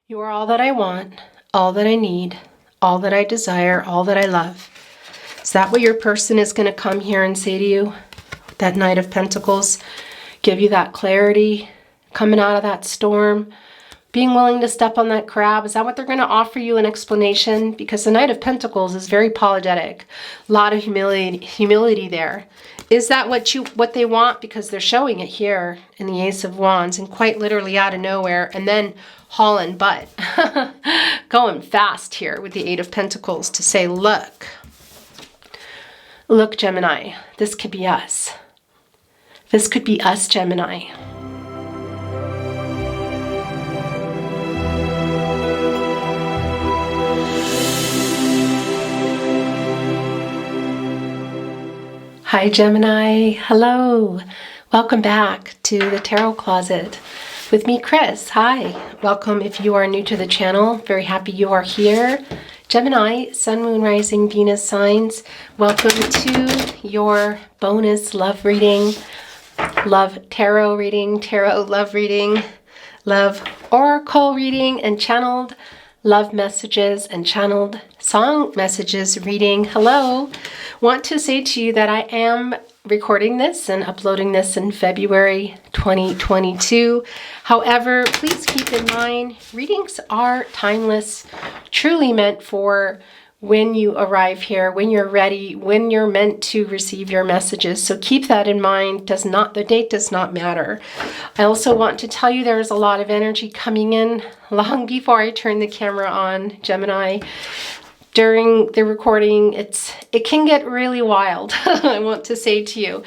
You are all that I want, all that I need, all that I desire, all that I love. Is that what your person is going to come here and say to you? That Knight of Pentacles, give you that clarity, coming out of that storm, being willing to step on that crab. Is that what they're going to offer you, an explanation? Because the Knight of Pentacles is very apologetic. A lot of humility there. Is that what they want? Because they're showing it here in the Ace of Wands, and quite literally out of nowhere, and then hauling butt. Going fast here with the Eight of Pentacles to say, look, Gemini, this could be us. This could be us, Gemini. Hi, Gemini. Hello. Welcome back to the Tarot Closet with me, Chris. Hi. Welcome if you are new to the channel. Very happy you are here. Gemini, Sun, Moon, Rising, Venus signs. Welcome to your bonus love reading, love tarot reading, tarot love reading, love oracle reading, and channeled love messages and channeled song messages reading. Hello. Want to say to you that I am recording this and uploading this in February 2022. However, please keep in mind, readings are timeless, truly meant for when you arrive here, when you're ready, when you're meant to receive your messages. So keep that in mind. The date does not matter. I also want to tell you there's a lot of energy coming in long before I turn the camera on, Gemini. During the recording, it can get really wild. I want to say to you,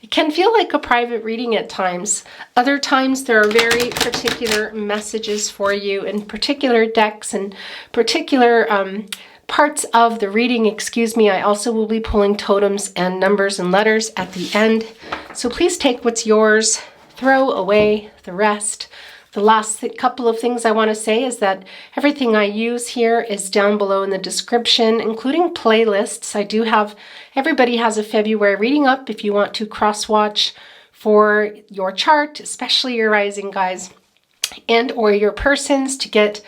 it can feel like a private reading at times. Other times there are very particular messages for you in particular decks and particular parts of the reading. Excuse me. I also will be pulling totems and numbers and letters at the end. So please take what's yours, throw away the rest. The last couple of things I want to say is that everything I use here is down below in the description, including playlists. I do have, everybody has a February reading up if you want to cross-watch for your chart, especially your rising, guys, and or your persons, to get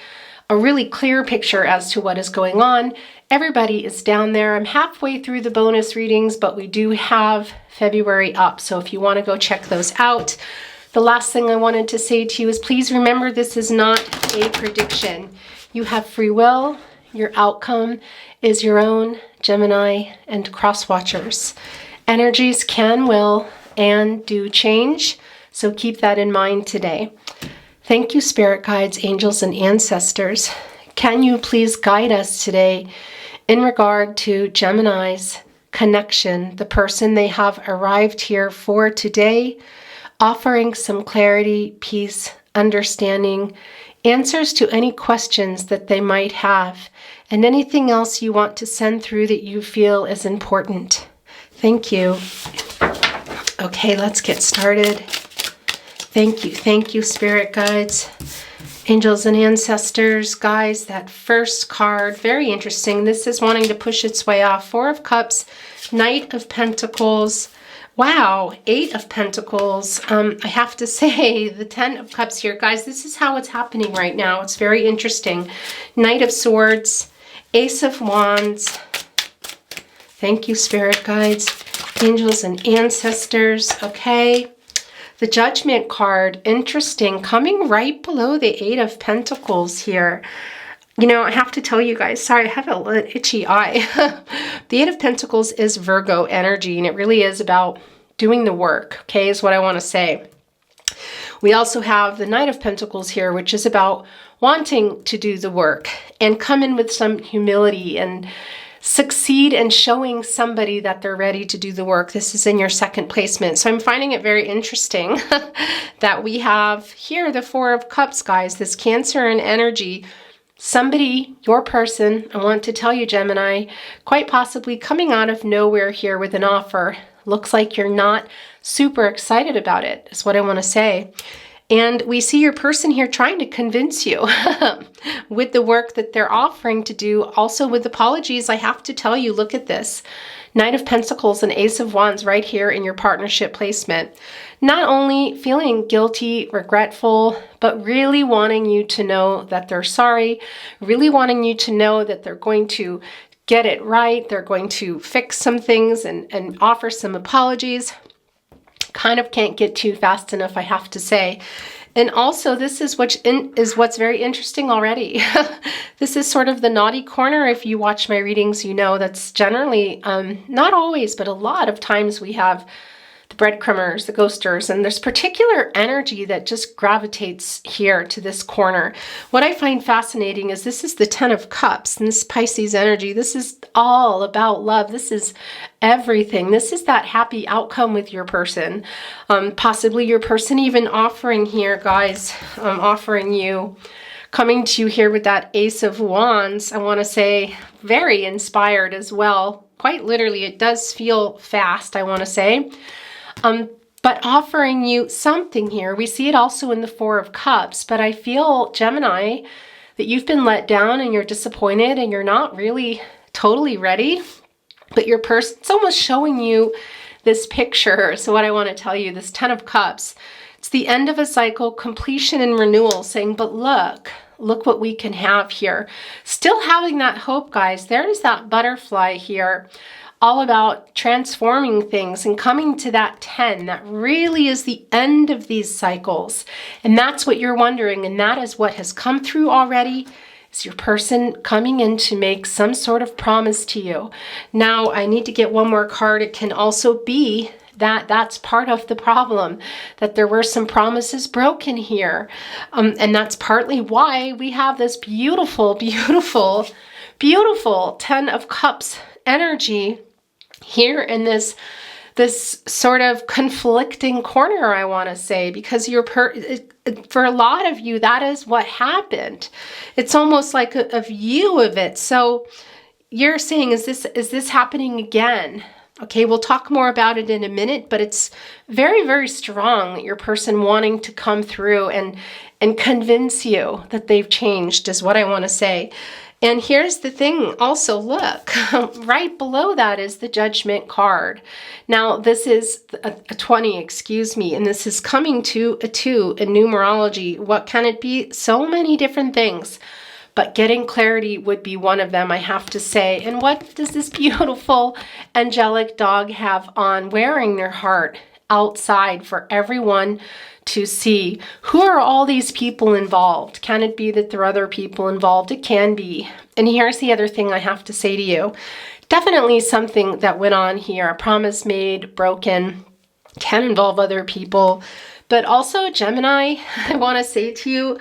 a really clear picture as to what is going on. Everybody is down there. I'm halfway through the bonus readings, but we do have February up. So if you want to go check those out. The last thing I wanted to say to you is please remember this is not a prediction. You have free will. Your outcome is your own, Gemini and cross-watchers. Energies can, will, and do change. So keep that in mind today. Thank you, spirit guides, angels, and ancestors. Can you please guide us today in regard to Gemini's connection, the person they have arrived here for today, offering some clarity, peace, understanding, answers to any questions that they might have, and anything else you want to send through that you feel is important. Thank you. Okay, let's get started. Thank you, spirit guides, angels, and ancestors. Guys, that first card, very interesting. This is wanting to push its way off. Four of Cups, Knight of Pentacles. Wow, Eight of Pentacles. I have to say, the Ten of Cups here. Guys, this is how it's happening right now. It's very interesting. Knight of Swords, Ace of Wands. Thank you, spirit guides, angels, and ancestors. Okay. The Judgment card, interesting, coming right below the Eight of Pentacles here. You know, I have to tell you guys, sorry, I have a little itchy eye. The Eight of Pentacles is Virgo energy, and it really is about doing the work, okay, is what I want to say. We also have the Knight of Pentacles here, which is about wanting to do the work and come in with some humility and succeed in showing somebody that they're ready to do the work. This is in your second placement. So I'm finding it very interesting that we have here the Four of Cups, guys, this Cancer and energy. Somebody, your person, I want to tell you, Gemini, quite possibly coming out of nowhere here with an offer. Looks like you're not super excited about it, is what I want to say. And we see your person here trying to convince you with the work that they're offering to do. Also with apologies, I have to tell you, look at this. Knight of Pentacles and Ace of Wands right here in your partnership placement. Not only feeling guilty, regretful, but really wanting you to know that they're sorry, really wanting you to know that they're going to get it right, they're going to fix some things and offer some apologies. Kind of can't get too fast enough, I have to say. And also, this is what's very interesting already. This is sort of the naughty corner. If you watch my readings, you know that's generally, not always, but a lot of times we have the breadcrumbers, the ghosters, and there's particular energy that just gravitates here to this corner. What I find fascinating is this is the Ten of Cups, and this Pisces energy. This is all about love. This is everything. This is that happy outcome with your person. Possibly your person even offering here, guys, offering you, coming to you here with that Ace of Wands. I want to say very inspired as well. Quite literally, it does feel fast, I want to say. But offering you something here. We see it also in the Four of Cups, but I feel, Gemini, that you've been let down and you're disappointed and you're not really totally ready, but your person's almost showing you this picture. So what I want to tell you, this Ten of Cups, it's the end of a cycle, completion and renewal, saying, but look what we can have here. Still having that hope, guys. There's that butterfly here. All about transforming things and coming to that 10. That really is the end of these cycles. And that's what you're wondering. And that is what has come through already. Is your person coming in to make some sort of promise to you. Now, I need to get one more card. It can also be that that's part of the problem, that there were some promises broken here. And that's partly why we have this beautiful, beautiful, beautiful Ten of Cups energy here in this sort of conflicting corner, I want to say, because for a lot of you, that is what happened. It's almost like a view of it. So you're saying, is this happening again? Okay, we'll talk more about it in a minute, but it's very, very strong that your person wanting to come through and convince you that they've changed is what I want to say. And here's the thing also, look, right below that is the Judgment card. Now, this is a 20, excuse me, and this is coming to a 2 in numerology. What can it be? So many different things, but getting clarity would be one of them, I have to say. And what does this beautiful angelic dog have on, wearing their heart outside for everyone to see? Who are all these people involved? Can it be that there are other people involved? It can be. And here's the other thing I have to say to you. Definitely something that went on here. A promise made, broken, can involve other people. But also, Gemini, I want to say to you,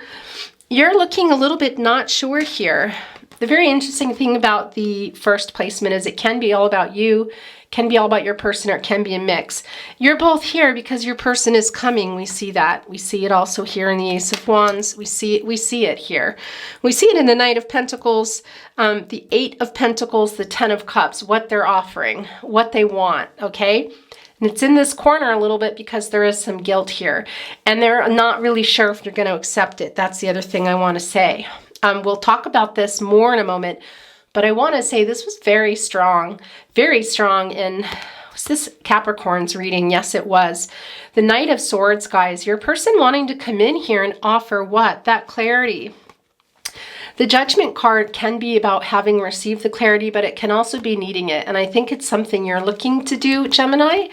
you're looking a little bit not sure here. The very interesting thing about the first placement is it can be all about you, can be all about your person, or it can be a mix. You're both here because your person is coming. We see that. We see it also here in the Ace of Wands. We see it here. We see it in the Knight of Pentacles, the 8 of Pentacles, the 10 of Cups, what they're offering, what they want, okay? And it's in this corner a little bit because there is some guilt here. And they're not really sure if they're going to accept it. That's the other thing I want to say. We'll talk about this more in a moment. But I want to say this was very strong in, was this Capricorn's reading? Yes, it was. The Knight of Swords, guys, your person wanting to come in here and offer what? That clarity. The Judgment card can be about having received the clarity, but it can also be needing it. And I think it's something you're looking to do, Gemini,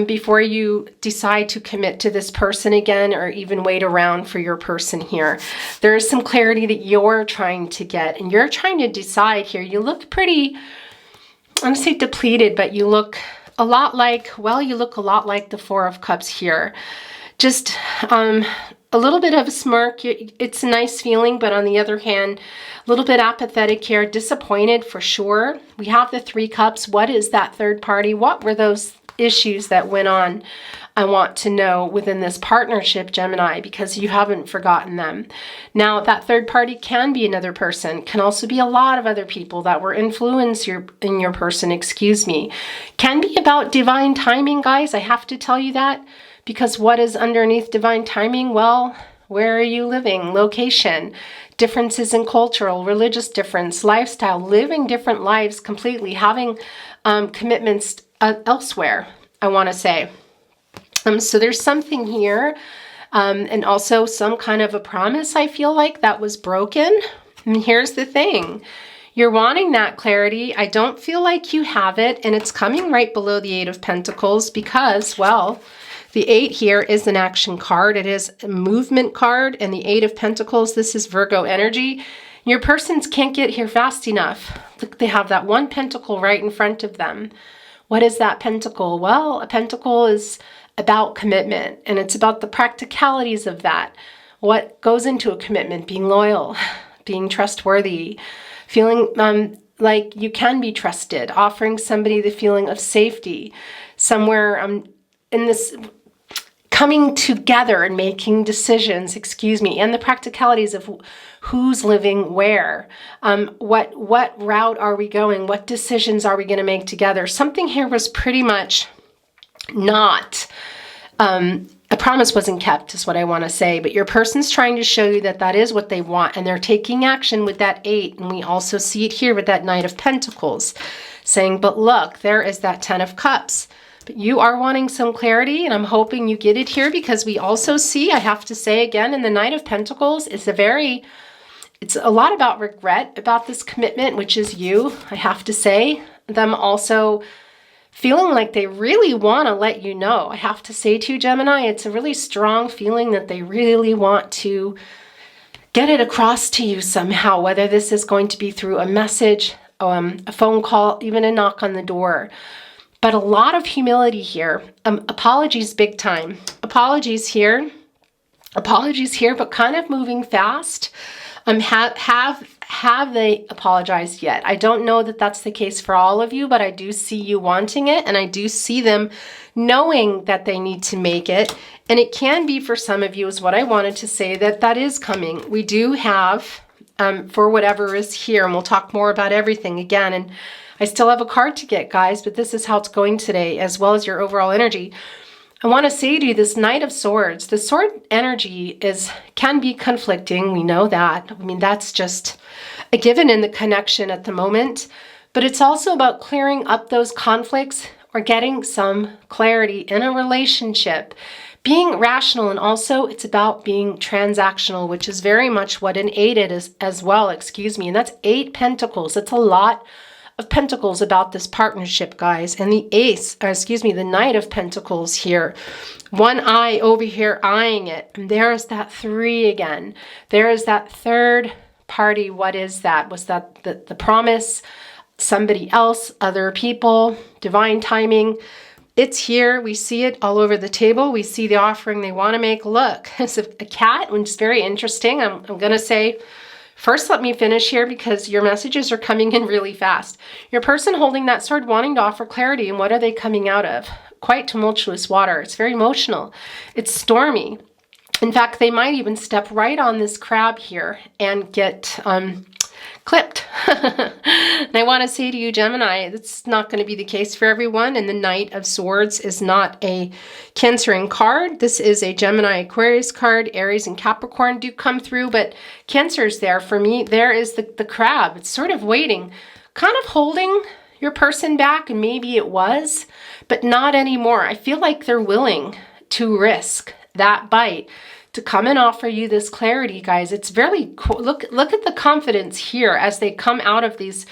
before you decide to commit to this person again, or even wait around for your person here. There is some clarity that you're trying to get, and you're trying to decide here. You look pretty, I'm going to say depleted, but you look a lot like, well, you look a lot like the Four of Cups here. Just a little bit of a smirk. It's a nice feeling, but on the other hand, a little bit apathetic here, disappointed for sure. We have the 3 cups. What is that third party? What were those issues that went on? I want to know within this partnership, Gemini, because you haven't forgotten them. Now, that third party can be another person, can also be a lot of other people that were influenced in your person, excuse me. Can be about divine timing, guys. I have to tell you that. Because what is underneath divine timing? Well, Where are you living? Location, differences in cultural, religious difference, lifestyle, living different lives completely, having commitments elsewhere, I want to say. So there's something here, and also some kind of a promise, I feel like, that was broken. And here's the thing. You're wanting that clarity. I don't feel like you have it, and it's coming right below the Eight of Pentacles because, well, the 8 here is an action card. It is a movement card, and the 8 of Pentacles, this is Virgo energy. Your persons can't get here fast enough. Look, they have that one pentacle right in front of them. What is that pentacle? Well, a pentacle is about commitment, and it's about the practicalities of that. What goes into a commitment? Being loyal, being trustworthy, feeling like you can be trusted, offering somebody the feeling of safety, somewhere in this coming together and making decisions, and the practicalities of who's living where, what route are we going, what decisions are we going to make together. Something here was pretty much not, a promise wasn't kept is what I want to say, but your person's trying to show you that that is what they want, and they're taking action with that 8, and we also see it here with that Knight of Pentacles, saying, but look, there is that 10 of Cups. But you are wanting some clarity, and I'm hoping you get it here because we also see, I have to say again, in the Knight of Pentacles, it's a lot about regret about this commitment, which is you, I have to say. Them also feeling like they really want to let you know. I have to say to you, Gemini, it's a really strong feeling that they really want to get it across to you somehow, whether this is going to be through a message, a phone call, even a knock on the door. But a lot of humility here. Apologies big time. Apologies here, but kind of moving fast. Have they apologized yet? I don't know that that's the case for all of you, but I do see you wanting it, and I do see them knowing that they need to make it. And it can be for some of you, is what I wanted to say, that is coming. We do have, for whatever is here, and we'll talk more about everything again. And I still have a card to get, guys, but this is how it's going today, as well as your overall energy. I want to say to you, this Knight of Swords, the sword energy can be conflicting. We know that. I mean, that's just a given in the connection at the moment. But it's also about clearing up those conflicts or getting some clarity in a relationship. Being rational, and also it's about being transactional, which is very much what an 8 is as well, and that's 8 Pentacles. It's a lot of Pentacles about this partnership, guys. And the Knight of Pentacles here, one eye over here eyeing it, and there's that 3 again. There is that third party. What is that? Was that the promise? Somebody else, other people, divine timing. It's here. We see it all over the table. We see the offering they want to make. Look, it's a cat, which is very interesting. I'm going to say, first, let me finish here because your messages are coming in really fast. Your person holding that sword wanting to offer clarity, and what are they coming out of? Quite tumultuous water. It's very emotional. It's stormy. In fact, they might even step right on this crab here and get clipped. And I want to say to you, Gemini, that's not going to be the case for everyone. And the Knight of Swords is not a Cancerian card. This is a Gemini Aquarius card. Aries and Capricorn do come through, but Cancer's there. For me, there is the crab. It's sort of waiting, kind of holding your person back, and maybe it was, but not anymore. I feel like they're willing to risk that bite to come and offer you this clarity, guys. It's very cool. Look at the confidence here as they come out of these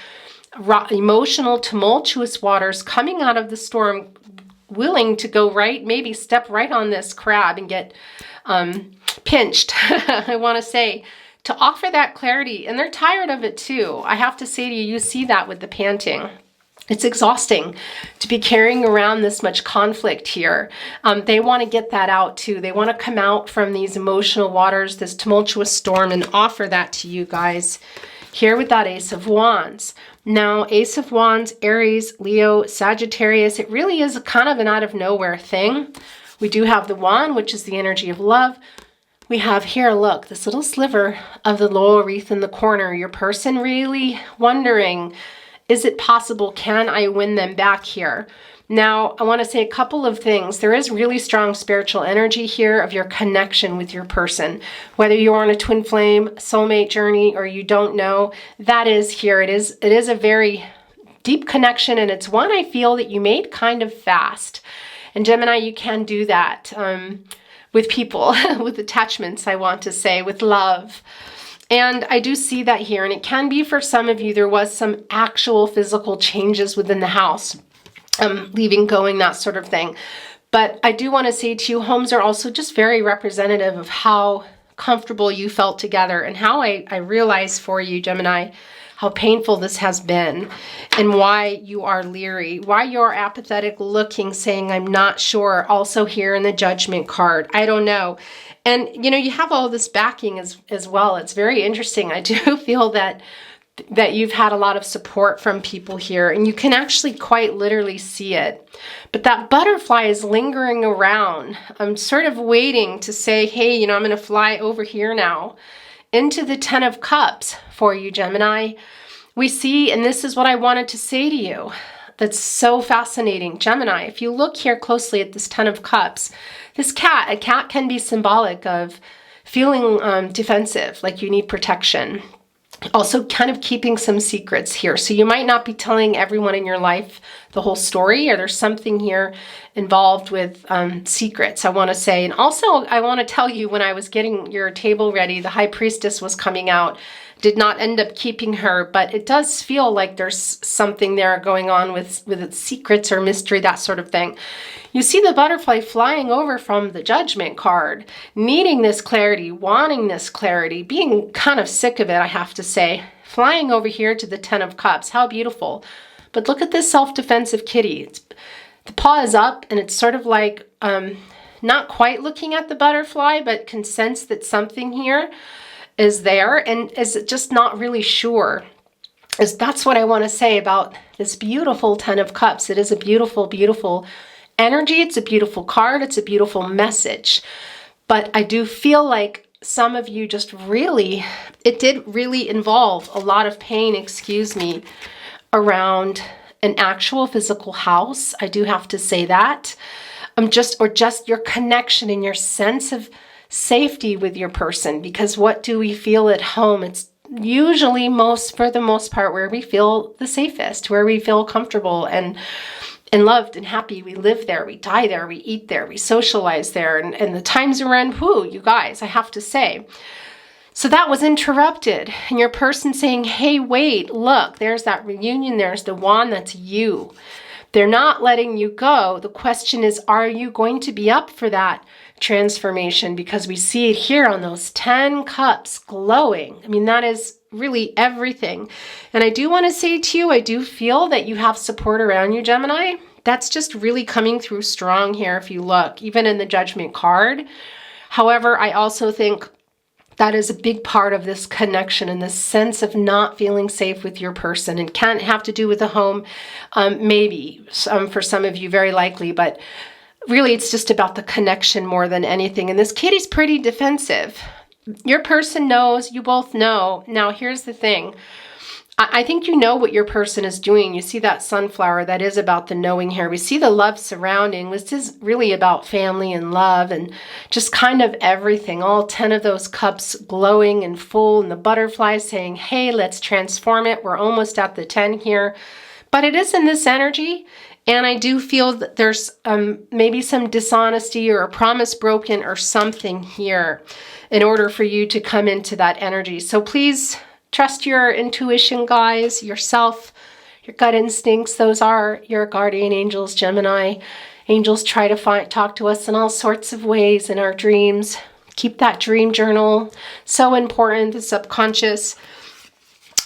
emotional, tumultuous waters, coming out of the storm, willing to go right, maybe step right on this crab and get pinched, I want to say, to offer that clarity. And they're tired of it too. I have to say to you, you see that with the panting. It's exhausting to be carrying around this much conflict here. They want to get that out too. They want to come out from these emotional waters, this tumultuous storm, and offer that to you guys here with that Ace of Wands. Now, Ace of Wands, Aries, Leo, Sagittarius, it really is a kind of an out of nowhere thing. We do have the Wand, which is the energy of love. We have here, look, this little sliver of the laurel wreath in the corner. Your person really wondering, is it possible? Can I win them back here? Now, I want to say a couple of things. There is really strong spiritual energy here of your connection with your person. Whether you're on a twin flame, soulmate journey, or you don't know, that is here. It is a very deep connection, and it's one I feel that you made kind of fast. And Gemini, you can do that with people, with attachments, I want to say, with love. And I do see that here, and it can be for some of you, there was some actual physical changes within the house. Leaving, going, that sort of thing. But I do want to say to you, homes are also just very representative of how comfortable you felt together, and how I realize for you, Gemini, how painful this has been, and why you are leery, why you're apathetic looking, saying, I'm not sure. Also here in the Judgment card, I don't know. And, you know, you have all this backing as well. It's very interesting. I do feel that you've had a lot of support from people here, and you can actually quite literally see it. But that butterfly is lingering around. I'm sort of waiting to say, hey, you know, I'm going to fly over here now into the Ten of Cups for you, Gemini. We see, and this is what I wanted to say to you, that's so fascinating. Gemini, if you look here closely at this Ten of Cups, this cat, a cat can be symbolic of feeling defensive, like you need protection. Also kind of keeping some secrets here. So you might not be telling everyone in your life the whole story, or there's something here involved with secrets, I want to say. And also, I want to tell you, when I was getting your table ready, the High Priestess was coming out. Did not end up keeping her, but it does feel like there's something there going on with secrets or mystery, that sort of thing. You see the butterfly flying over from the Judgment card, needing this clarity, wanting this clarity, being kind of sick of it, I have to say. Flying over here to the Ten of Cups. How beautiful. But look at this self-defensive kitty. The paw is up, and it's sort of like not quite looking at the butterfly, but can sense that something here is there, and is just not really sure. That's what I want to say about this beautiful Ten of Cups. It is a beautiful, beautiful energy. It's a beautiful card. It's a beautiful message. But I do feel like some of you just really, it did really involve a lot of pain, excuse me, around an actual physical house. I do have to say that. Just your connection and your sense of safety with your person, because what do we feel at home? It's usually for the most part where we feel the safest, where we feel comfortable and loved and happy. We live there, we die there, we eat there, we socialize there, and the times we're in, you guys, I have to say. So that was interrupted, and your person saying, hey, wait, look, there's that reunion, there's the wand, that's you. They're not letting you go. The question is, are you going to be up for that transformation? Because we see it here on those 10 cups glowing. I mean, that is really everything. And I do want to say to you, I do feel that you have support around you, Gemini. That's just really coming through strong here if you look, even in the Judgment card. However, I also think that is a big part of this connection and this sense of not feeling safe with your person. And can't have to do with the home, maybe for some of you, very likely, but really it's just about the connection more than anything. And this kitty's pretty defensive. Your person knows, you both know. Now here's the thing. I think you know what your person is doing. You see that sunflower, that is about the knowing here. We see the love surrounding. This is really about family and love and just kind of everything. All 10 of those cups glowing and full, and the butterfly saying, hey, let's transform it. We're almost at the 10 here. But it is in this energy, and I do feel that there's maybe some dishonesty or a promise broken or something here in order for you to come into that energy. So please trust your intuition, guys, yourself, your gut instincts. Those are your guardian angels, Gemini. Angels try to talk to us in all sorts of ways in our dreams. Keep that dream journal. So important, the subconscious.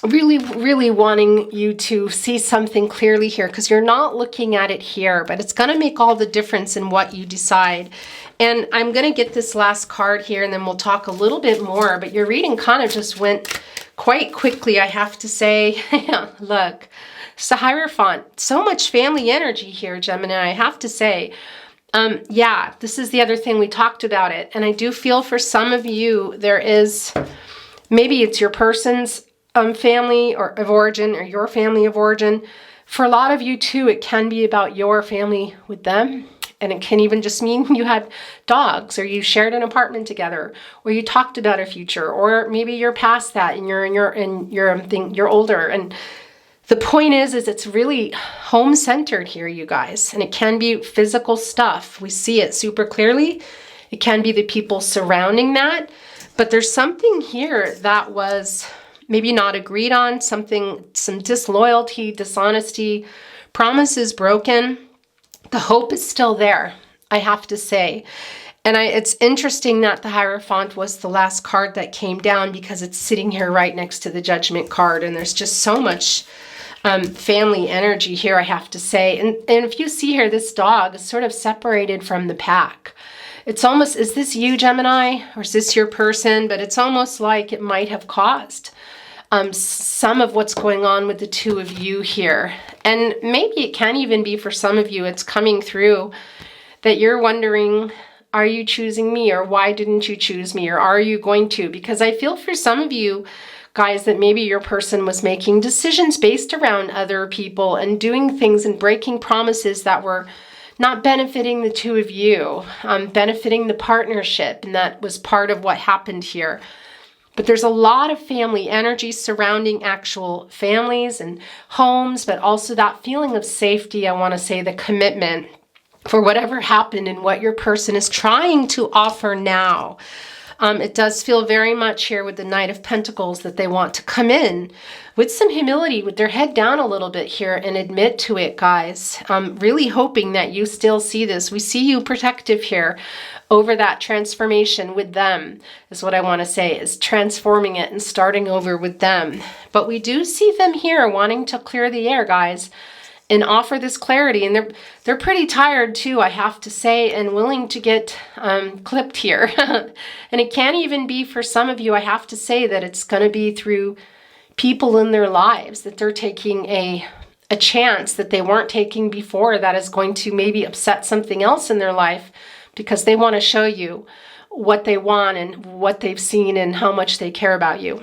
Really, really wanting you to see something clearly here, because you're not looking at it here, but it's going to make all the difference in what you decide. And I'm going to get this last card here, and then we'll talk a little bit more, but your reading kind of just went quite quickly, I have to say. Look, it's the Hierophant. So much family energy here, Gemini, I have to say. Yeah, this is the other thing, we talked about it. And I do feel for some of you, there is, maybe it's your person's family or of origin, or your family of origin. For a lot of you too, it can be about your family with them. And it can even just mean you had dogs, or you shared an apartment together, or you talked about a future, or maybe you're past that and you're older. And the point is it's really home-centered here, you guys. And it can be physical stuff. We see it super clearly. It can be the people surrounding that. But there's something here that was maybe not agreed on, some disloyalty, dishonesty, promises broken. The hope is still there, I have to say. And it's interesting that the Hierophant was the last card that came down, because it's sitting here right next to the Judgment card. And there's just so much family energy here, I have to say. And if you see here, this dog is sort of separated from the pack. It's almost, is this you, Gemini, or is this your person? But it's almost like it might have caused some of what's going on with the two of you here. And maybe it can even be for some of you, it's coming through that you're wondering, are you choosing me, or why didn't you choose me, or are you going to? Because I feel for some of you guys that maybe your person was making decisions based around other people and doing things and breaking promises that were not benefiting the two of you, benefiting the partnership. And that was part of what happened here. But there's a lot of family energy surrounding actual families and homes, but also that feeling of safety, I want to say, the commitment for whatever happened and what your person is trying to offer now. It does feel very much here with the Knight of Pentacles that they want to come in with some humility, with their head down a little bit here, and admit to it, guys. Really hoping that you still see this. We see you protective here over that transformation with them, is what I want to say, is transforming it and starting over with them. But we do see them here wanting to clear the air, guys, and offer this clarity. And they're pretty tired too, I have to say, and willing to get clipped here. And it can even be for some of you, I have to say, that it's going to be through people in their lives, that they're taking a chance that they weren't taking before, that is going to maybe upset something else in their life, because they want to show you what they want and what they've seen and how much they care about you.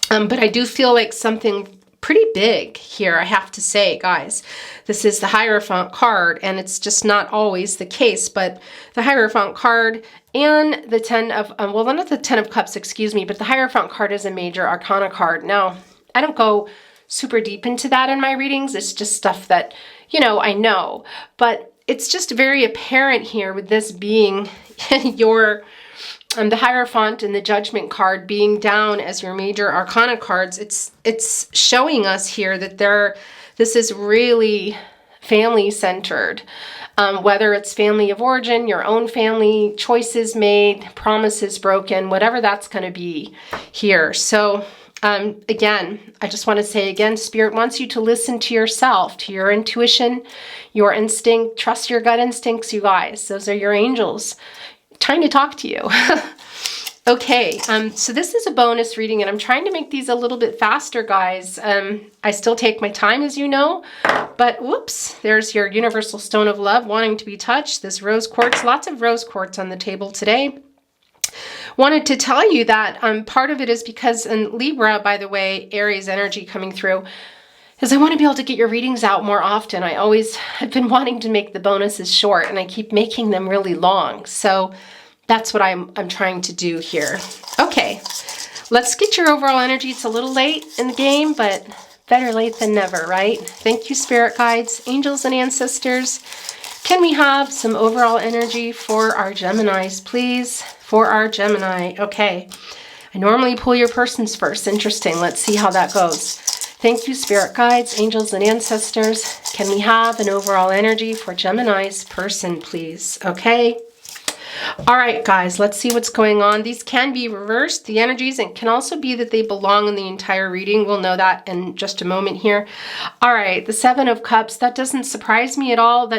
But I do feel like something pretty big here, I have to say, guys. This is the Hierophant card, and it's just not always the case, but the Hierophant card and the Ten of, well, not the Ten of Cups, excuse me, but the Hierophant card is a major arcana card. Now, I don't go super deep into that in my readings. It's just stuff that, I know, but it's just very apparent here with this being your, the Hierophant and the Judgment card being down as your major arcana cards. It's showing us here that this is really family centered. Whether it's family of origin, your own family, choices made, promises broken, whatever that's going to be here. So again, I just want to say again, Spirit wants you to listen to yourself, to your intuition, your instinct. Trust your gut instincts, you guys. Those are your angels trying to talk to you. Okay, so this is a bonus reading, and I'm trying to make these a little bit faster, guys. I still take my time, as you know, but whoops, there's your Universal Stone of Love wanting to be touched. This rose quartz, lots of rose quartz on the table today. Wanted to tell you that part of it is because in Libra, by the way, Aries energy coming through, is I want to be able to get your readings out more often. I've been wanting to make the bonuses short, and I keep making them really long. So that's what I'm trying to do here. Okay, let's get your overall energy. It's a little late in the game, but better late than never, right? Thank you, spirit guides, angels, and ancestors. Can we have some overall energy for our Geminis, please? For our Gemini. Okay, I normally pull your persons first. Interesting. Let's see how that goes. Thank you, spirit guides, angels, and ancestors. Can we have an overall energy for Gemini's person, please? Okay. All right, guys, let's see what's going on. These can be reversed, the energies, and can also be that they belong in the entire reading. We'll know that in just a moment here. All right, the Seven of Cups, that doesn't surprise me at all.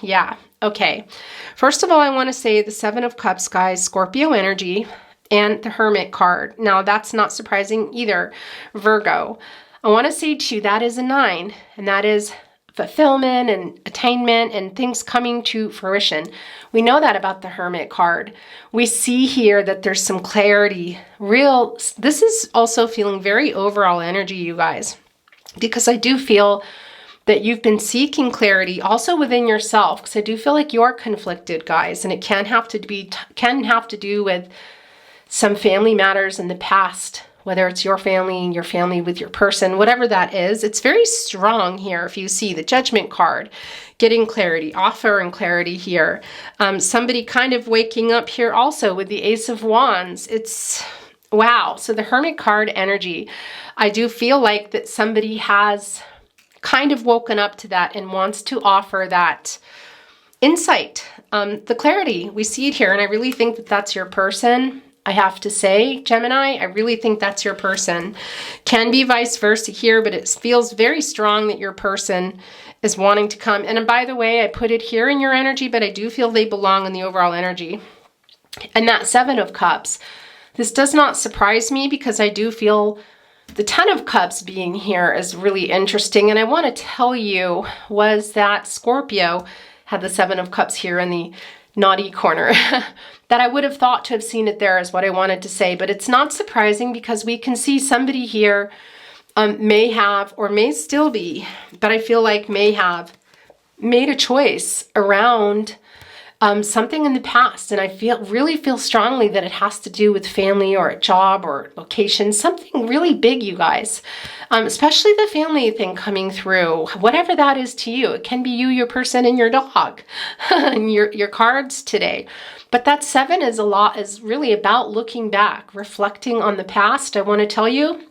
Yeah, okay. First of all, I want to say the Seven of Cups, guys, Scorpio energy, and the Hermit card. Now, that's not surprising either, Virgo. I want to say to you, that is a 9, and that is fulfillment and attainment and things coming to fruition. We know that about the Hermit card. We see here that there's some clarity. This is also feeling very overall energy, you guys, because I do feel that you've been seeking clarity also within yourself, because I do feel like you're conflicted, guys, and it can have to do with some family matters in the past, whether it's your family with your person, whatever that is. It's very strong here. If you see the Judgment card, getting clarity, offering clarity here. Somebody kind of waking up here also with the Ace of Wands. It's wow. So the Hermit card energy, I do feel like that somebody has kind of woken up to that and wants to offer that insight, the clarity. We see it here, and I really think that that's your person. I have to say, Gemini, I really think that's your person. Can be vice versa here, but it feels very strong that your person is wanting to come. And by the way, I put it here in your energy, but I do feel they belong in the overall energy. And that Seven of Cups, this does not surprise me, because I do feel the Ten of Cups being here is really interesting. And I want to tell you was that Scorpio had the Seven of Cups here in the naughty corner. That I would have thought to have seen it there is what I wanted to say. But it's not surprising, because we can see somebody here may have, or may still be, but I feel like may have made a choice around something in the past. And I really feel strongly that it has to do with family or a job or location, something really big, you guys. Especially the family thing coming through, whatever that is to you. It can be you, your person, and your dog, and your cards today. But that seven is really about looking back, reflecting on the past. I want to tell you,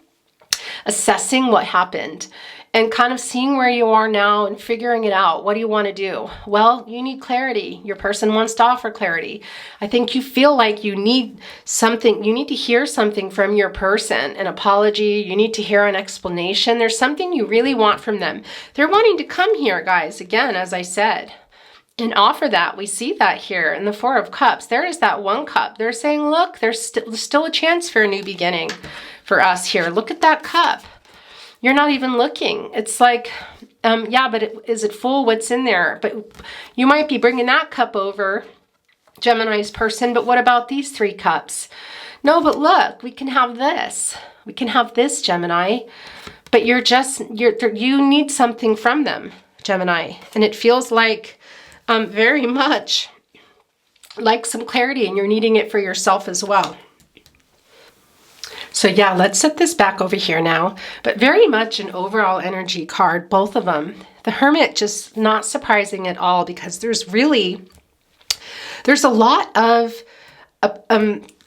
assessing what happened, and kind of seeing where you are now and figuring it out. What do you want to do? Well, you need clarity. Your person wants to offer clarity. I think you feel like you need something. You need to hear something from your person, an apology. You need to hear an explanation. There's something you really want from them. They're wanting to come here, guys, again, as I said, and offer that. We see that here in the Four of Cups. There is that one cup. They're saying, look, there's still a chance for a new beginning for us here. Look at that cup. You're not even looking. It's like, yeah, but is it full? What's in there? But you might be bringing that cup over, Gemini's person, but what about these three cups? No, but look, we can have this. We can have this, Gemini. But you need something from them, Gemini. And it feels like very much like some clarity, and you're needing it for yourself as well. So yeah, let's set this back over here now, but very much an overall energy card, both of them. The Hermit, just not surprising at all, because there's a lot of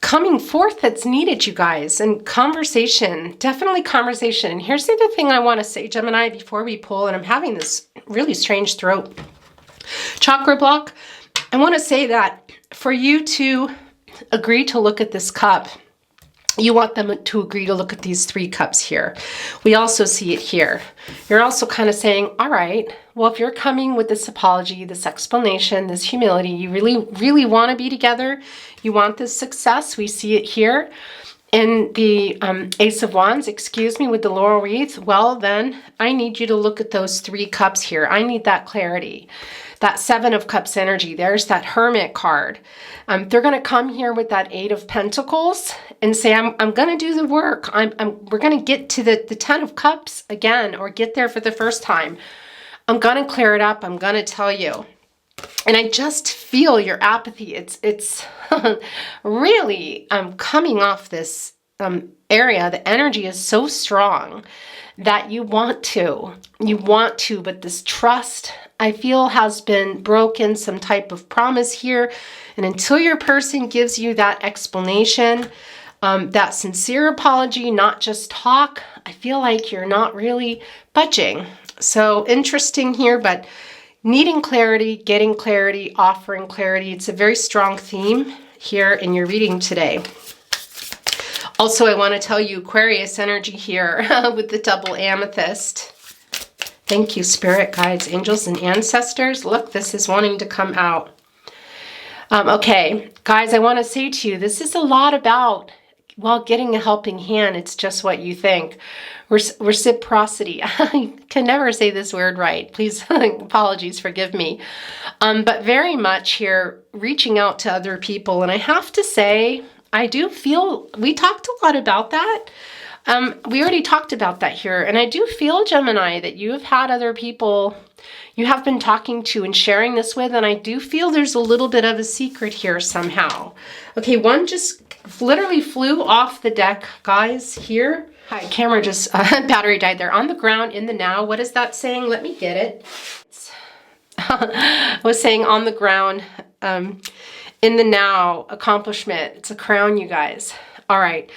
coming forth that's needed, you guys, and conversation, definitely conversation. And here's the other thing I want to say, Gemini, before we pull, and I'm having this really strange throat chakra block. I want to say that for you to agree to look at this cup, you want them to agree to look at these three cups here. We also see it here. You're also kind of saying, all right, well, if you're coming with this apology, this explanation, this humility, you really, really want to be together. You want this success. We see it here in the Ace of Wands, with the laurel wreath. Well, then I need you to look at those three cups here. I need that clarity. That Seven of Cups energy, there's that Hermit card. They're going to come here with that Eight of Pentacles and say, I'm going to do the work. We're going to get to the Ten of Cups again, or get there for the first time. I'm going to clear it up. I'm going to tell you. And I just feel your apathy. It's really coming off this area. The energy is so strong that you want to, but this trust, I feel, has been broken, some type of promise here. And until your person gives you that explanation, that sincere apology, not just talk, I feel like you're not really budging. So interesting here, but needing clarity, getting clarity, offering clarity. It's a very strong theme here in your reading today. Also, I want to tell you Aquarius energy here with the double amethyst. Thank you, spirit guides, angels, and ancestors. Look, this is wanting to come out. Okay, guys, I want to say to you, this is a lot about, well, getting a helping hand. It's just what you think. Reciprocity. I can never say this word right. Please, apologies, forgive me. But very much here, reaching out to other people. And I have to say, I do feel, we talked a lot about that. We already talked about that here. And I do feel, Gemini, that you have had other people you have been talking to and sharing this with. And I do feel there's a little bit of a secret here somehow. Okay, one just literally flew off the deck, guys, here. Hi, camera just, battery died there. On the ground, in the now. What is that saying? Let me get it. I was saying on the ground, in the now, accomplishment. It's a crown, you guys. All right.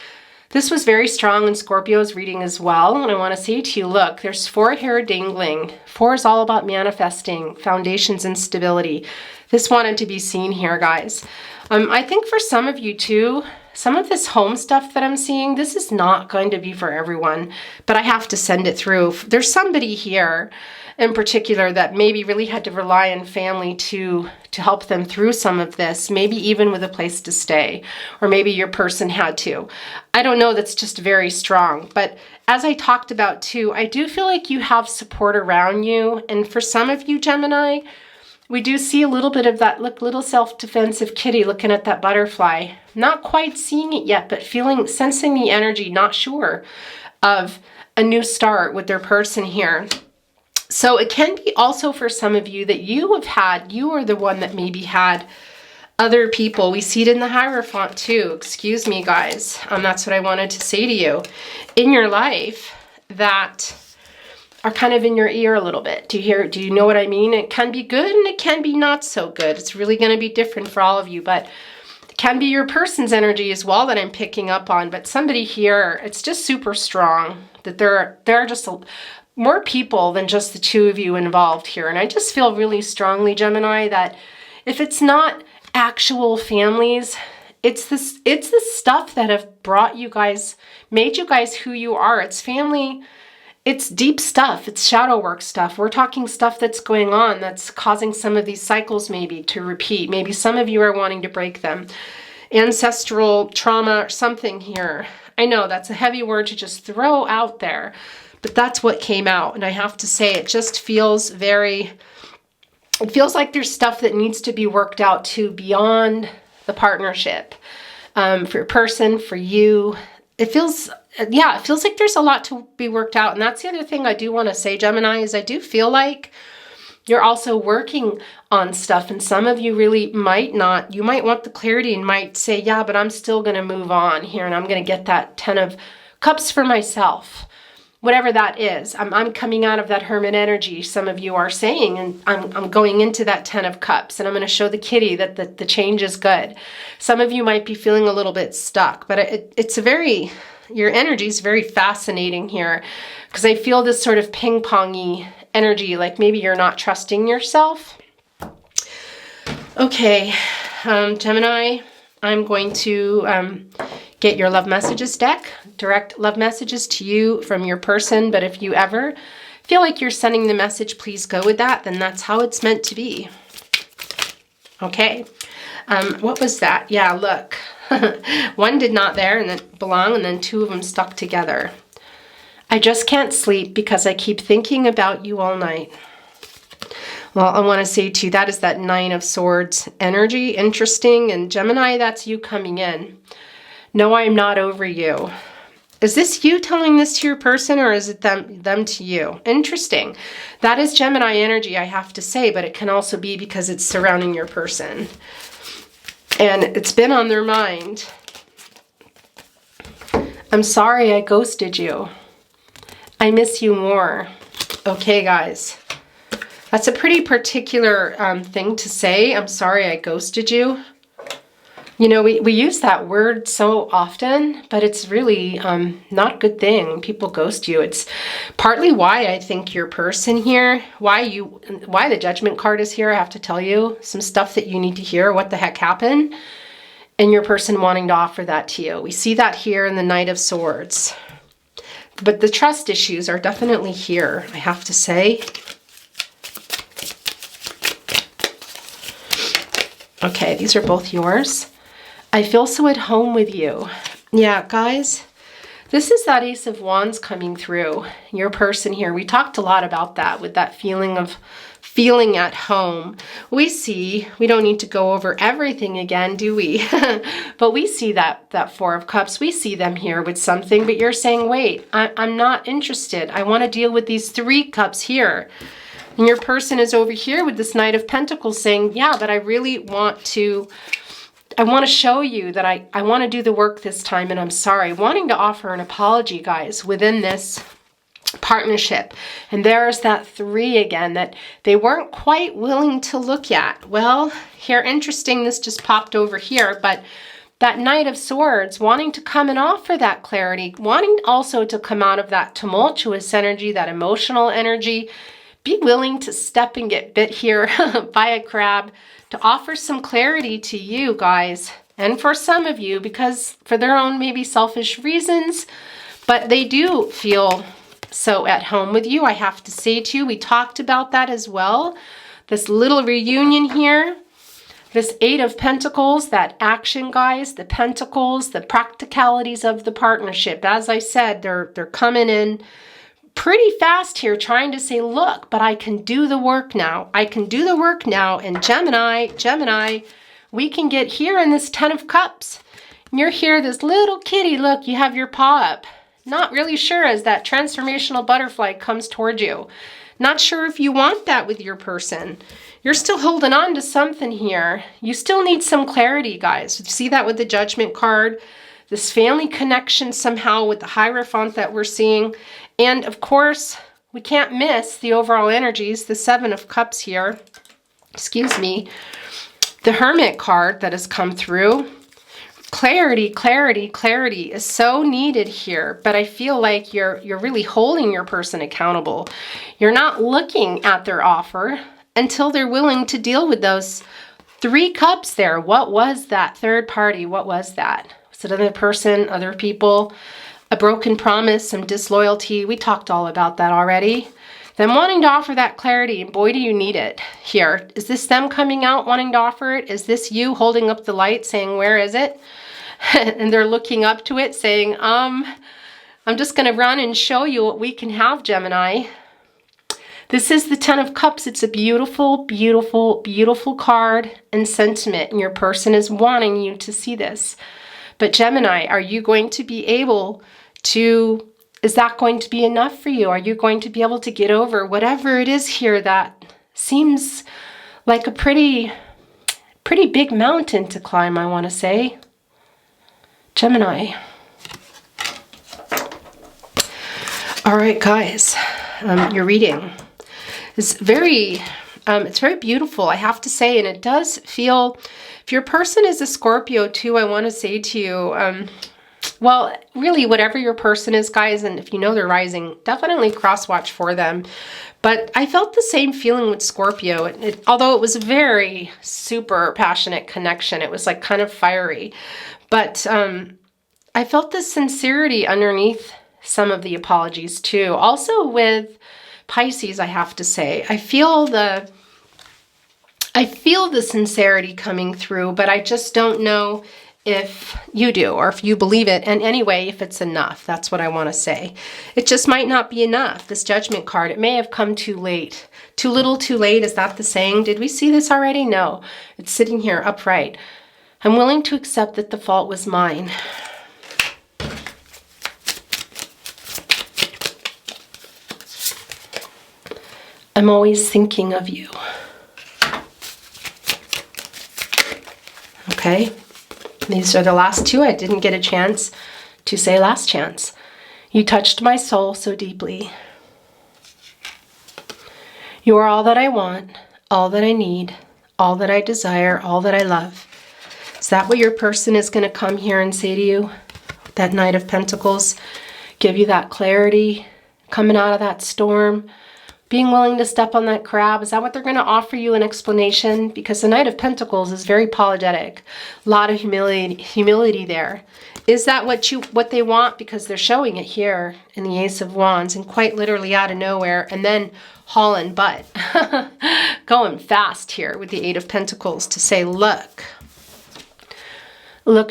This was very strong in Scorpio's reading as well. And I want to say to you, look, there's 4 hair dangling. 4 is all about manifesting, foundations, and stability. This wanted to be seen here, guys. I think for some of you too, some of this home stuff that I'm seeing, this is not going to be for everyone, but I have to send it through. There's somebody here in particular that maybe really had to rely on family to help them through some of this, maybe even with a place to stay, or maybe your person had to. I don't know, that's just very strong. But as I talked about too, I do feel like you have support around you. And for some of you, Gemini, we do see a little bit of that, look, little self-defensive kitty looking at that butterfly. Not quite seeing it yet, but sensing the energy, not sure of a new start with their person here. So it can be also for some of you that you are the one that maybe had other people. We see it in the Hierophant too. Excuse me, guys. That's what I wanted to say to you. In your life that are kind of in your ear a little bit. Do you know what I mean? It can be good and it can be not so good. It's really going to be different for all of you, but it can be your person's energy as well that I'm picking up on. But somebody here, it's just super strong that there are just more people than just the 2 of you involved here. And I just feel really strongly, Gemini, that if it's not actual families, it's the stuff that have brought you guys, made you guys who you are. It's family. It's deep stuff. It's shadow work stuff. We're talking stuff that's going on that's causing some of these cycles maybe to repeat. Maybe some of you are wanting to break them. Ancestral trauma or something here. I know that's a heavy word to just throw out there, but that's what came out. And I have to say, it just feels it feels like there's stuff that needs to be worked out too beyond the partnership. For your person, for you. It feels like there's a lot to be worked out. And that's the other thing I do want to say, Gemini, is I do feel like you're also working on stuff. And some of you really might not. You might want the clarity and might say, yeah, but I'm still going to move on here. And I'm going to get that 10 of Cups for myself. Whatever that is. I'm coming out of that Hermit energy, some of you are saying, and I'm going into that 10 of Cups, and I'm going to show the kitty that the change is good. Some of you might be feeling a little bit stuck, but your energy is very fascinating here, because I feel this sort of ping-pongy energy, like maybe you're not trusting yourself. Okay, Gemini, I'm going to get your love messages deck, direct love messages to you from your person. But if you ever feel like you're sending the message, please go with that. Then that's how it's meant to be. Okay. What was that? Yeah, look. One did not there and then belong, and then 2 of them stuck together. I just can't sleep because I keep thinking about you all night. Well, I want to say to you, that is that 9 of Swords energy. Interesting. And Gemini, that's you coming in. No, I'm not over you. Is this you telling this to your person, or is it them to you? Interesting. That is Gemini energy, I have to say, but it can also be because it's surrounding your person. And it's been on their mind. I'm sorry I ghosted you. I miss you more. Okay, guys. That's a pretty particular thing to say. I'm sorry I ghosted you. You know, we use that word so often, but it's really not a good thing. People ghost you. It's partly why I think your person here, why the Judgment card is here. I have to tell you some stuff that you need to hear. What the heck happened? And your person wanting to offer that to you. We see that here in the Knight of Swords. But the trust issues are definitely here, I have to say. Okay, these are both yours. I feel so at home with you. Yeah, guys, This is that Ace of Wands coming through. Your person here, we talked a lot about that with that feeling of feeling at home. We don't need to go over everything again, do we? But we see that Four of Cups. We see them here with something, but you're saying, wait, I'm not interested. I want to deal with these 3 cups here. And your person is over here with this Knight of Pentacles saying, yeah, but I really want to show you that I want to do the work this time, and I'm sorry. Wanting to offer an apology, guys, within this partnership. And there's that 3 again that they weren't quite willing to look at. Well, here, interesting, this just popped over here, but that Knight of Swords wanting to come and offer that clarity, wanting also to come out of that tumultuous energy, that emotional energy, be willing to step and get bit here by a crab to offer some clarity to you guys. And for some of you, because for their own maybe selfish reasons, but they do feel so at home with you, I have to say to you. We talked about that as well. This little reunion here, this 8 of Pentacles, that action, guys, the Pentacles, the practicalities of the partnership. As I said, they're coming in pretty fast here, trying to say, look, but I can do the work now. I can do the work now. And Gemini, we can get here in this 10 of Cups. And you're here, this little kitty, look, you have your paw up. Not really sure as that transformational butterfly comes toward you. Not sure if you want that with your person. You're still holding on to something here. You still need some clarity, guys. You see that with the Judgment card, this family connection somehow with the Hierophant that we're seeing. And of course, we can't miss the overall energies, the 7 of Cups here. Excuse me. The Hermit card that has come through. Clarity, clarity, clarity is so needed here, but I feel like you're really holding your person accountable. You're not looking at their offer until they're willing to deal with those 3 cups there. What was that third party? What was that? Was it another person, other people, a broken promise, some disloyalty? We talked all about that already. Them wanting to offer that clarity, and boy, do you need it here. Is this them coming out wanting to offer it? Is this you holding up the light saying, where is it? And they're looking up to it saying, I'm just going to run and show you what we can have, Gemini. This is the 10 of Cups. It's a beautiful, beautiful, beautiful card and sentiment, and your person is wanting you to see this. But Gemini, are you going to be able to, is that going to be enough for you? Are you going to be able to get over whatever it is here that seems like a pretty big mountain to climb, I want to say? Gemini. All right, guys, your reading is it's very beautiful, I have to say, and it does feel, if your person is a Scorpio too, I want to say to you, well, really, whatever your person is, guys, and if you know they're rising, definitely cross-watch for them. But I felt the same feeling with Scorpio. Although it was a very super passionate connection, it was like kind of fiery. But I felt the sincerity underneath some of the apologies too. Also with Pisces, I have to say, I feel the sincerity coming through, but I just don't know if you do or if you believe it. And anyway, if it's enough, that's what I want to say. It just might not be enough. This Judgment card, it may have come too late. Too little, too late. Is that the saying? Did we see this already? No. It's sitting here upright. I'm willing to accept that the fault was mine. I'm always thinking of you. Okay? These are the last 2. I didn't get a chance to say last chance. You touched my soul so deeply. You are all that I want, all that I need, all that I desire, all that I love. Is that what your person is going to come here and say to you? That Knight of Pentacles, give you that clarity, coming out of that storm, being willing to step on that crab. Is that what they're going to offer you, an explanation? Because the Knight of Pentacles is very apologetic. A lot of humility there. Is that what they want? Because they're showing it here in the Ace of Wands and quite literally out of nowhere, and then hauling butt. Going fast here with the 8 of Pentacles to say, look,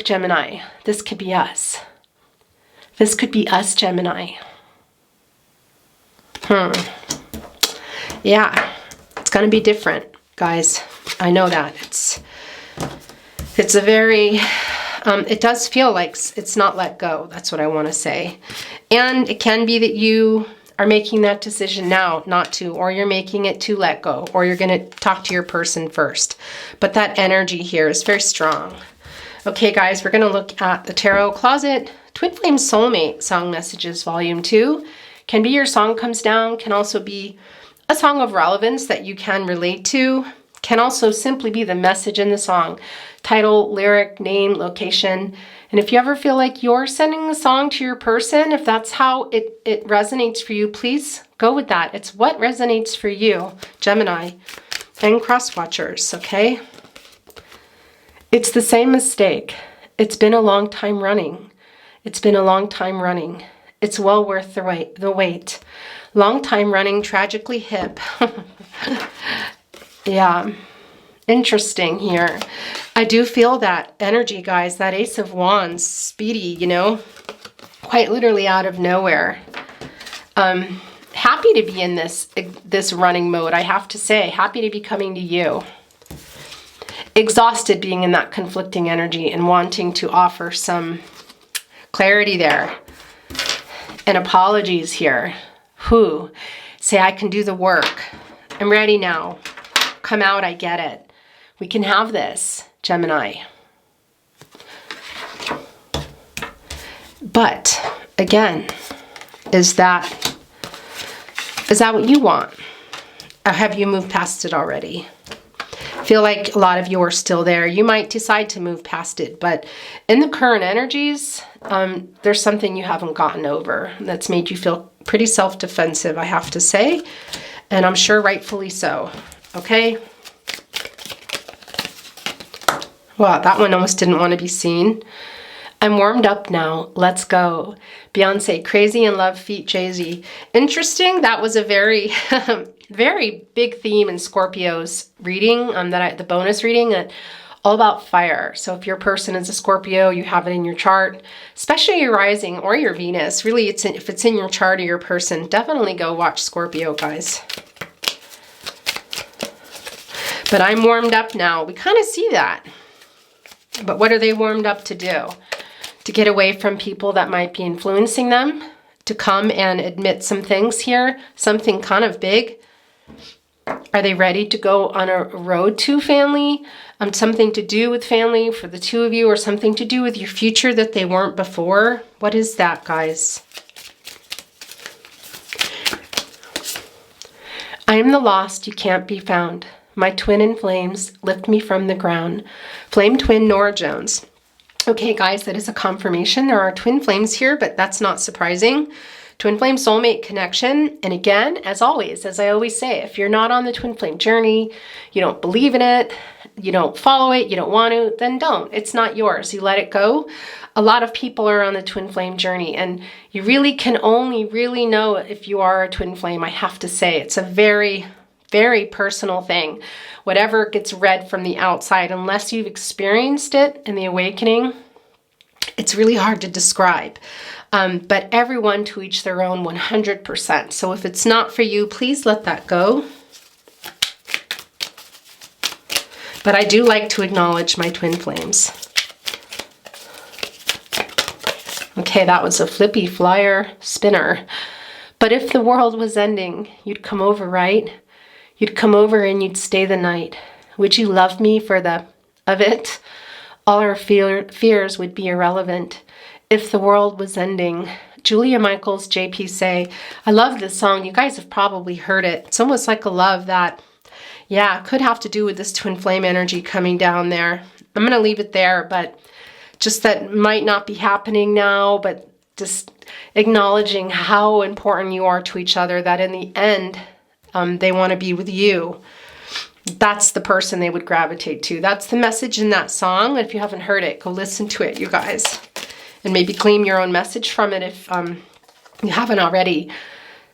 Gemini, this could be us. This could be us, Gemini. Yeah, it's going to be different, guys. I know that. It's a very, it does feel like it's not let go. That's what I want to say. And it can be that you are making that decision now not to, or you're making it to let go, or you're going to talk to your person first. But that energy here is very strong. Okay, guys, we're going to look at the Tarot Closet Twin Flame Soulmate Song Messages Volume 2. Can be your song comes down, can also be a song of relevance that you can relate to, can also simply be the message in the song, title, lyric, name, location. And if you ever feel like you're sending the song to your person, if that's how it resonates for you, please go with that. It's what resonates for you, Gemini and cross watchers, okay? It's the same mistake. It's been a long time running. It's been a long time running. It's well worth the wait. Long time running, tragically hip. Yeah, interesting here. I do feel that energy, guys, that Ace of Wands, speedy, you know, quite literally out of nowhere. Happy to be in this running mode, I have to say. Happy to be coming to you. Exhausted being in that conflicting energy and wanting to offer some clarity there. And apologies here. Say, I can do the work. I'm ready now. Come out, I get it. We can have this, Gemini. But again, is that what you want? Or have you moved past it already? I feel like a lot of you are still there. You might decide to move past it, but in the current energies, there's something you haven't gotten over that's made you feel pretty self-defensive, I have to say, and I'm sure rightfully so. Okay? Wow, that one almost didn't want to be seen. I'm warmed up now. Let's go. Beyonce, Crazy in Love feat. Jay-Z. Interesting. That was a very, very big theme in Scorpio's reading, the bonus reading, all about fire. So if your person is a Scorpio, you have it in your chart, especially your rising or your Venus. Really, if it's in your chart or your person, definitely go watch Scorpio, guys. But I'm warmed up now. We kind of see that. But what are they warmed up to do? To get away from people that might be influencing them, to come and admit some things here, something kind of big. Are they ready to go on a road to family? Something to do with family for the two of you, or something to do with your future that they weren't before? What is that, guys? I am the lost, you can't be found. My twin in flames, lift me from the ground. Flame twin Nora Jones. Okay, guys, that is a confirmation. There are twin flames here, but that's not surprising. Twin flame soulmate connection. And again, as always, as I always say, if you're not on the twin flame journey, you don't believe in it, you don't follow it, you don't want to, then don't. It's not yours. You let it go. A lot of people are on the twin flame journey, and you really can only really know if you are a twin flame. I have to say, it's a very, very personal thing. Whatever gets read from the outside, unless you've experienced it in the awakening, it's really hard to describe. But everyone to each their own, 100%. So if it's not for you, please let that go. But I do like to acknowledge my twin flames. Okay, that was a flippy flyer spinner. But if the world was ending, you'd come over, right? You'd come over and you'd stay the night. Would you love me for the of it? All our fears would be irrelevant. If the world was ending. Julia Michaels, JP say, I love this song. You guys have probably heard it. It's almost like a love that, yeah, could have to do with this twin flame energy coming down there. I'm going to leave it there, but just that might not be happening now, but just acknowledging how important you are to each other, that in the end, they want to be with you. That's the person they would gravitate to. That's the message in that song. If you haven't heard it, go listen to it, you guys. And maybe claim your own message from it if you haven't already.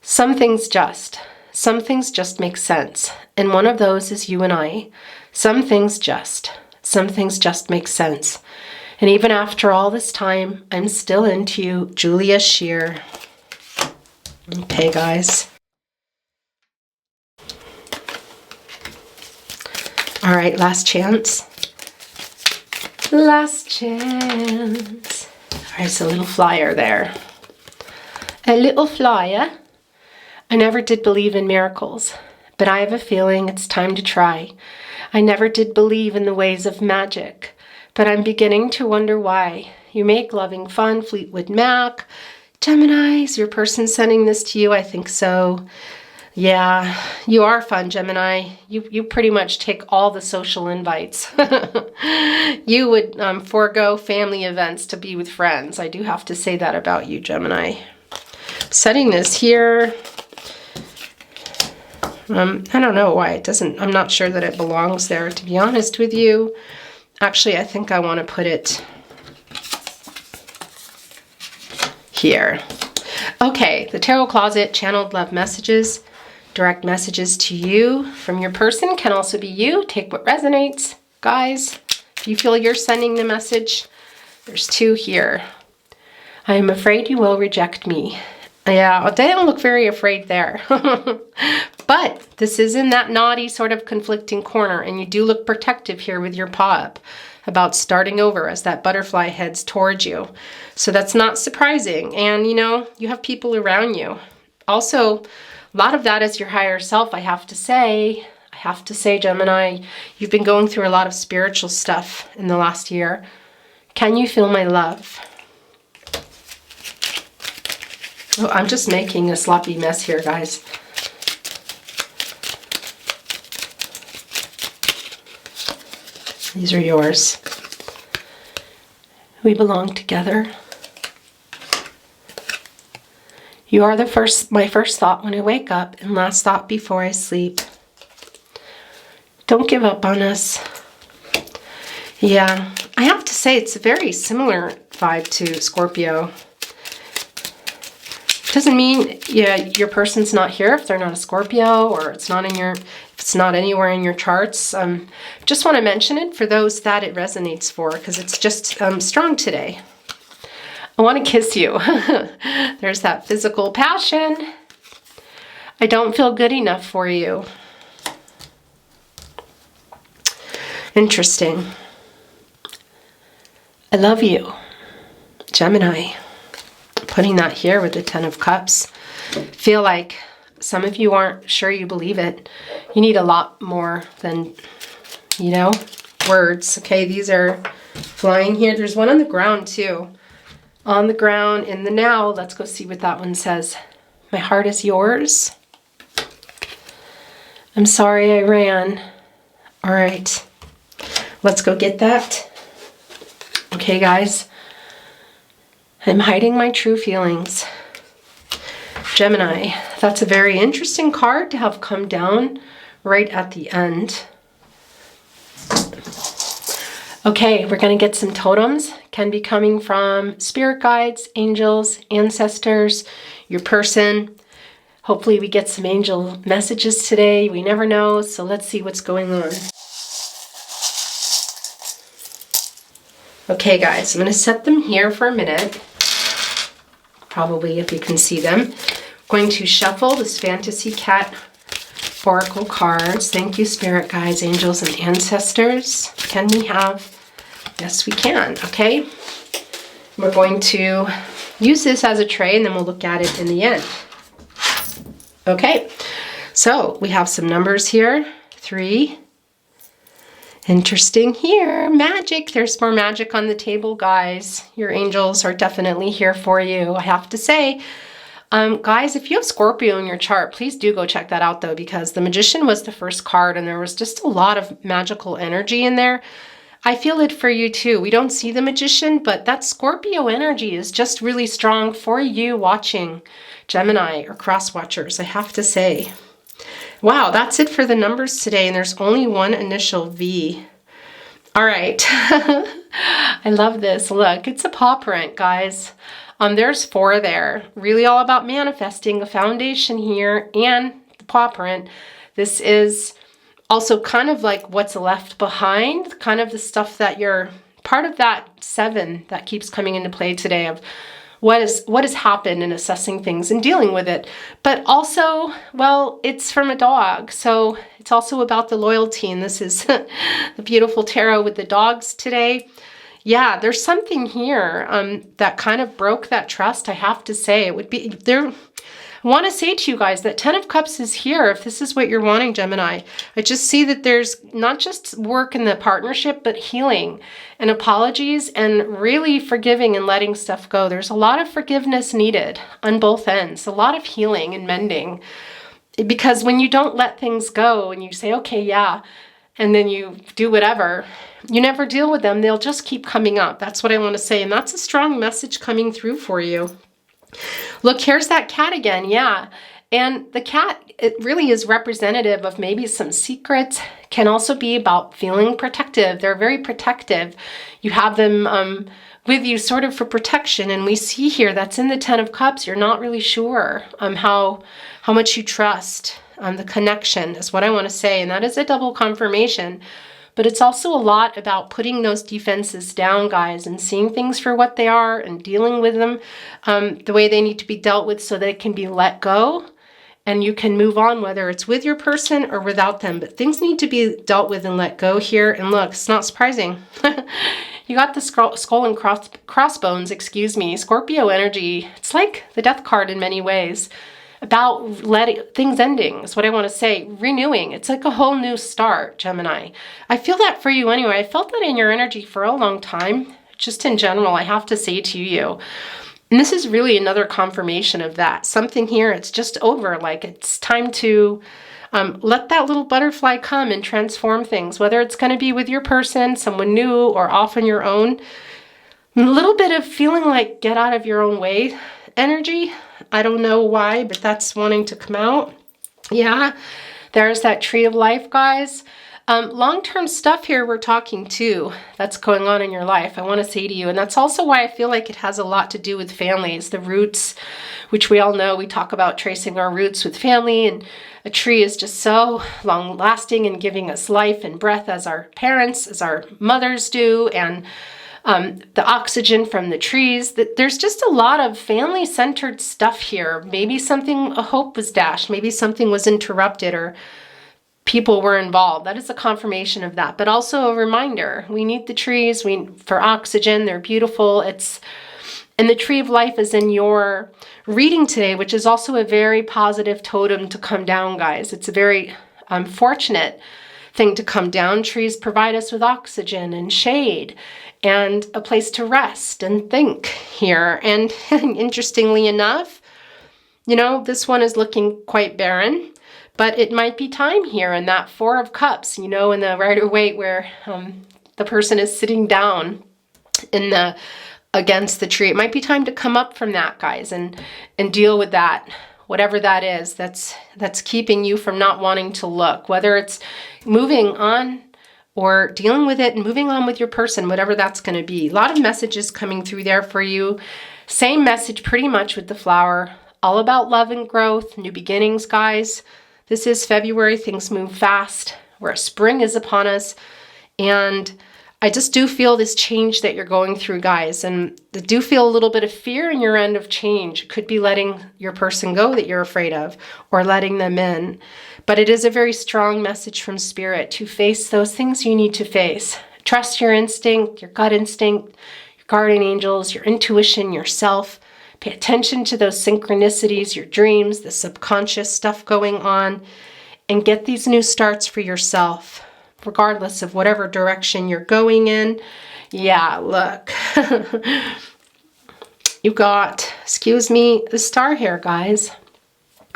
Some things just make sense. And one of those is you and I. Some things just make sense. And even after all this time, I'm still into you, Julia Shear. Okay, guys. All right, last chance. Last chance. All right, so a little flyer there. A little flyer. I never did believe in miracles, but I have a feeling it's time to try. I never did believe in the ways of magic, but I'm beginning to wonder why. You make loving fun, Fleetwood Mac. Gemini, is your person sending this to you? I think so. Yeah, you are fun, Gemini. You pretty much take all the social invites. You would forego family events to be with friends. I do have to say that about you, Gemini. Setting this here. I don't know why it doesn't, I'm not sure that it belongs there, to be honest with you. Actually, I think I want to put it here. Okay, the Tarot Closet, channeled love messages, direct messages to you from your person, can also be you. Take what resonates. Guys, if you feel you're sending the message, there's 2 here. I am afraid you will reject me. Yeah, they don't look very afraid there. But this is in that naughty sort of conflicting corner, and you do look protective here with your paw up about starting over as that butterfly heads towards you. So that's not surprising. And you know, you have people around you. Also, a lot of that is your higher self, I have to say. I have to say, Gemini, you've been going through a lot of spiritual stuff in the last year. Can you feel my love? Oh, I'm just making a sloppy mess here, guys. These are yours. We belong together. You are my first thought when I wake up and last thought before I sleep. Don't give up on us. Yeah, I have to say it's a very similar vibe to Scorpio. Doesn't mean your person's not here if they're not a Scorpio, or it's not anywhere in your charts. Just want to mention it for those that it resonates for, because it's just strong today. I want to kiss you. There's that physical passion. I don't feel good enough for you. Interesting. I love you, Gemini. Putting that here with the 10 of Cups. Feel like some of you aren't sure you believe it. You need a lot more than, you know, words. Okay, these are flying here. There's one on the ground too. On the ground in the now. Let's go see what that one says. My heart is yours. I'm sorry I ran. All right, let's go get that. Okay, guys. I'm hiding my true feelings. Gemini, that's a very interesting card to have come down right at the end. Okay, we're going to get some totems. Can be coming from spirit guides, angels, ancestors, your person. Hopefully we get some angel messages today. We never know, so let's see what's going on. Okay, guys, I'm going to set them here for a minute. Probably if you can see them. Going to shuffle this Fantasy Cat Oracle cards. Thank you, spirit guides, angels, and ancestors. Can we have? Yes, we can. Okay. We're going to use this as a tray, and then we'll look at it in the end. Okay. So we have some numbers here. 3. Interesting here. Magic. There's more magic on the table, guys. Your angels are definitely here for you, I have to say. Guys, if you have Scorpio in your chart, please do go check that out, though, because the Magician was the first card, and there was just a lot of magical energy in there. I feel it for you, too. We don't see the Magician, but that Scorpio energy is just really strong for you watching, Gemini or cross watchers, I have to say. Wow, that's it for the numbers today, and there's only one initial V. All right. I love this. Look, it's a paw print, guys. There's 4 there. Really all about manifesting a foundation here and the paw print. This is also kind of like what's left behind, kind of the stuff that you're part of that 7 that keeps coming into play today of what has happened in assessing things and dealing with it. But also, well, it's from a dog, so it's also about the loyalty, and this is the beautiful tarot with the dogs today. Yeah, there's something here that kind of broke that trust, I have to say. It would be there. I want to say to you guys that 10 of Cups is here if this is what you're wanting, Gemini. I just see that there's not just work in the partnership, but healing and apologies and really forgiving and letting stuff go. There's a lot of forgiveness needed on both ends, a lot of healing and mending. Because when you don't let things go and you say, okay, yeah, and then you do whatever, you never deal with them. They'll just keep coming up. That's what I want to say. And that's a strong message coming through for you. Look, here's that cat again. Yeah. And the cat, it really is representative of maybe some secrets. Can also be about feeling protective. They're very protective. You have them with you sort of for protection. And we see here that's in the 10 of Cups. You're not really sure how much you trust. The connection is what I want to say. And that is a double confirmation. But it's also a lot about putting those defenses down, guys, and seeing things for what they are and dealing with them the way they need to be dealt with so that it can be let go and you can move on, whether it's with your person or without them. But things need to be dealt with and let go here. And look, it's not surprising. You got the skull and crossbones, excuse me, Scorpio energy. It's like the death card in many ways. About letting things ending is what I want to say. Renewing. It's like a whole new start, Gemini. I feel that for you anyway. I felt that in your energy for a long time. Just in general, I have to say to you. And this is really another confirmation of that. Something here, it's just over. Like it's time to let that little butterfly come and transform things. Whether it's going to be with your person, someone new, or off on your own. A little bit of feeling like get out of your own way energy. I don't know why, but that's wanting to come out. Yeah, there's that tree of life, guys. Long-term stuff here we're talking too that's going on in your life, I want to say to you. And that's also why I feel like it has a lot to do with families, the roots, which we all know. We talk about tracing our roots with family, and a tree is just so long-lasting and giving us life and breath as our parents, as our mothers do, and the oxygen from the trees. There's just a lot of family-centered stuff here. Maybe a hope was dashed. Maybe something was interrupted or people were involved. That is a confirmation of that. But also a reminder, we need the trees for oxygen. They're beautiful. And the tree of life is in your reading today, which is also a very positive totem to come down, guys. It's a very fortunate thing to come down. Trees provide us with oxygen and shade and a place to rest and think here. And interestingly enough, this one is looking quite barren, but it might be time here in that 4 of Cups, in the Rider-Waite where the person is sitting down against the tree. It might be time to come up from that, guys, and deal with that, whatever that is that's keeping you from not wanting to look, whether it's moving on or dealing with it and moving on with your person, whatever that's going to be. A lot of messages coming through there for you. Same message pretty much with the flower. All about love and growth, new beginnings, guys. This is February. Things move fast, where spring is upon us. And I just do feel this change that you're going through, guys. And I do feel a little bit of fear in your end of change. It could be letting your person go that you're afraid of, or letting them in. But it is a very strong message from Spirit to face those things you need to face. Trust your instinct, your gut instinct, your guardian angels, your intuition, yourself. Pay attention to those synchronicities, your dreams, the subconscious stuff going on, and get these new starts for yourself, regardless of whatever direction you're going in. Yeah, look. You got, the star here, guys.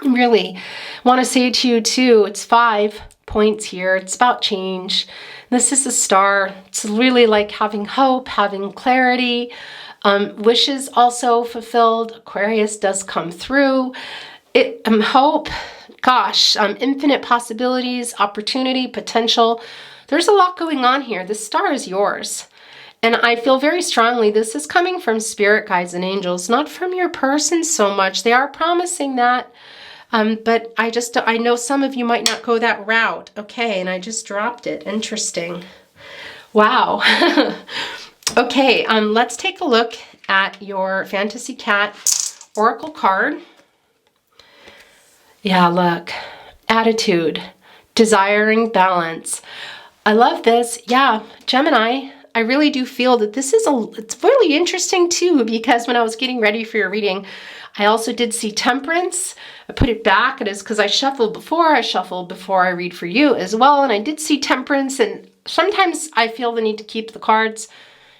Really want to say to you too, it's 5 points here. It's about change. This is a star. It's really like having hope, having clarity, wishes also fulfilled. Aquarius does come through. Hope, gosh, infinite possibilities, opportunity, potential. There's a lot going on here. This star is yours. And I feel very strongly this is coming from Spirit guides and angels, not from your person so much. They are promising that. But I know some of you might not go that route. Okay, and I just dropped it. Interesting. Wow. Okay, let's take a look at your Fantasy Cat Oracle card. Yeah, look. Attitude. Desiring balance. I love this. Yeah, Gemini, I really do feel that this is it's really interesting too, because when I was getting ready for your reading, I also did see Temperance. I put it back, and it's because I shuffled before I read for you as well, and I did see Temperance, and sometimes I feel the need to keep the cards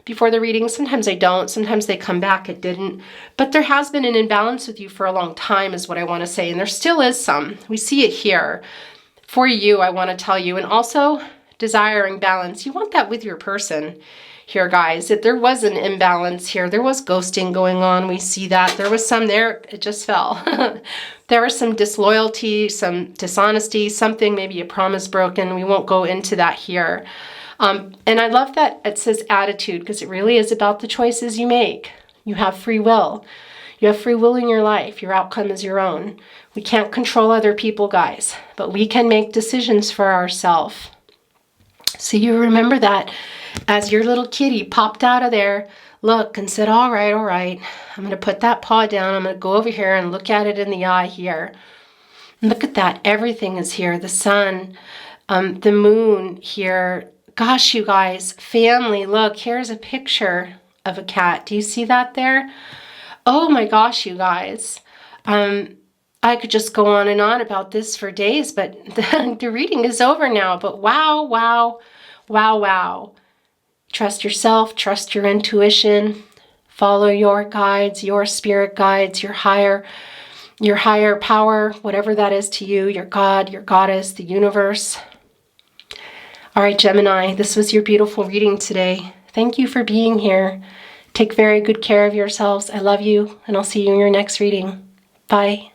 before the reading. Sometimes I don't. Sometimes they come back. It didn't. But there has been an imbalance with you for a long time is what I want to say, and there still is some. We see it here. For you, I want to tell you, and also desiring balance. You want that with your person here, guys. If there was an imbalance here, there was ghosting going on. We see that. There was some there. It just fell. There was some disloyalty, some dishonesty, something, maybe a promise broken. We won't go into that here. And I love that it says attitude, because it really is about the choices you make. You have free will. You have free will in your life. Your outcome is your own. We can't control other people, guys, but we can make decisions for ourselves. So you remember that as your little kitty popped out of there, look, and said, all right, I'm going to put that paw down. I'm going to go over here and look at it in the eye here. Look at that. Everything is here. The sun, the moon here. Gosh, you guys, family, look, here's a picture of a cat. Do you see that there? Oh my gosh, you guys. I could just go on and on about this for days, but the reading is over now. But wow, wow, wow, wow. Trust yourself, trust your intuition, follow your guides, your spirit guides, your higher power, whatever that is to you, your God, your goddess, the universe. All right, Gemini, this was your beautiful reading today. Thank you for being here. Take very good care of yourselves. I love you, and I'll see you in your next reading. Bye.